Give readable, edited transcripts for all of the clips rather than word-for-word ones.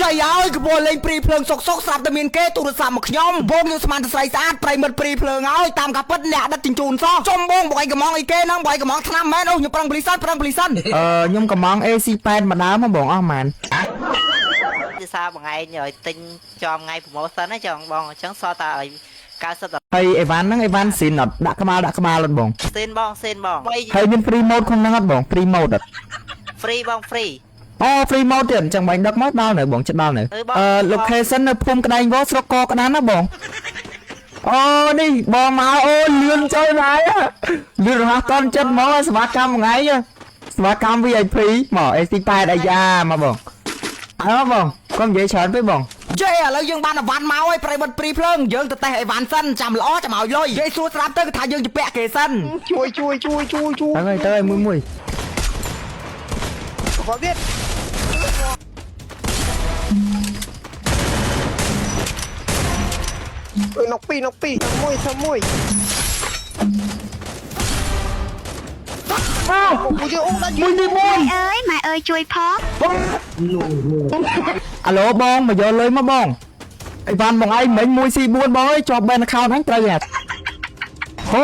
ចៃហើយកបលេងព្រីភ្លើងសុកស្រាប់តែមានគេទូរស័ព្ទមកខ្ញុំបងខ្ញុំស្មានតែស្រីស្អាតប្រិមិត្តព្រីភ្លើងហើយតាមការពិតអ្នកដឹកជញ្ជូនសោះចំបងបងឯងកំងអីគេហ្នឹងបងឯងកំងឆ្នាំមែនអូខ្ញុំប្រឹងបលីសិនខ្ញុំកំង AC8 ម្ដងមកបងអស់ហ្មងជាសារបងឯងឲ្យទិញចំថ្ងៃ promotion ណាចង់បងអញ្ចឹងសតើឲ្យ90ហើយអីវ៉ាន់ហ្នឹងអីវ៉ាន់ស៊ីនអត់ដាក់ក្បាលអត់បងសេនបងហើយមាន free mode ក្នុងហ្នឹងអត់បង free mode អត់ free បង free អូ free mode ទៀតអញ្ចឹងបាញ់ដឹកមកដល់នៅបងចិត្តដល់នៅlocation នៅភូមិក្តែងវស្រុកកក្តានណាបងអូនេះបងមកអូលឿនចូលហើយលឿនរហ័សតន់ចិត្តហ្មងសមាកម្មថ្ងៃសមាកម្ម VIP មក AC8 អាយ៉ាមកបងអើបងកុំនិយាយច្រើនពេកបងជេឥឡូវយើងបានអវ៉ាន់មកហើយប្រិមិត្តព្រីភ្លើងយើងទៅតេស្តអីវ៉ាន់សិនចាំល្អចាំឲ្យលុយនិយាយសួរស្រាប់ទៅថាយើងជពាក់គេសិនជួយទៅមួយគាត់ទៀតnok piមួយមួយអូមួយនេះមួយអើយម៉ែអើយជួយផងអាឡូបងមកយកលុយមកបងអីវ៉ាន់បងឯងមិញ 1C4 បងអើយជាប់ ban account ហ្នឹងត្រូវហ៎អូ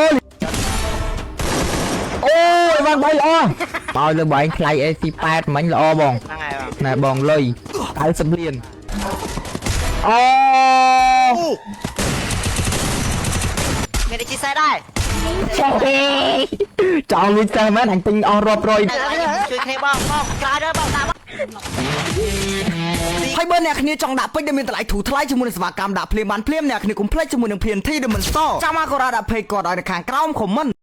អីវ៉ាន់បាយល្អមកលើបងឯងថ្លៃ AC8 មិញល្អបងហ្នឹងហើយបងណែបងលុយ90លានអូមានតែជីសេដែរចောင်းលុយតែមែនអញទិញអស់រាប់រយជួយគ្នាបងខ្លាចដល់បងដាក់ហើយបើអ្នកគ្នាចង់ដាក់ពេជ្រដែលមានតម្លៃធូរថ្លៃជាមួយនឹងសេវាកម្មដាក់ភ្លាមបានភ្លាមអ្នកគ្នាកុំភ្លេចជាមួយនឹង PNT ដែលមិនសចាំអាកូរ៉ាដាក់ពេជ្រគាត់ឲ្យនៅខាងក្រោម comment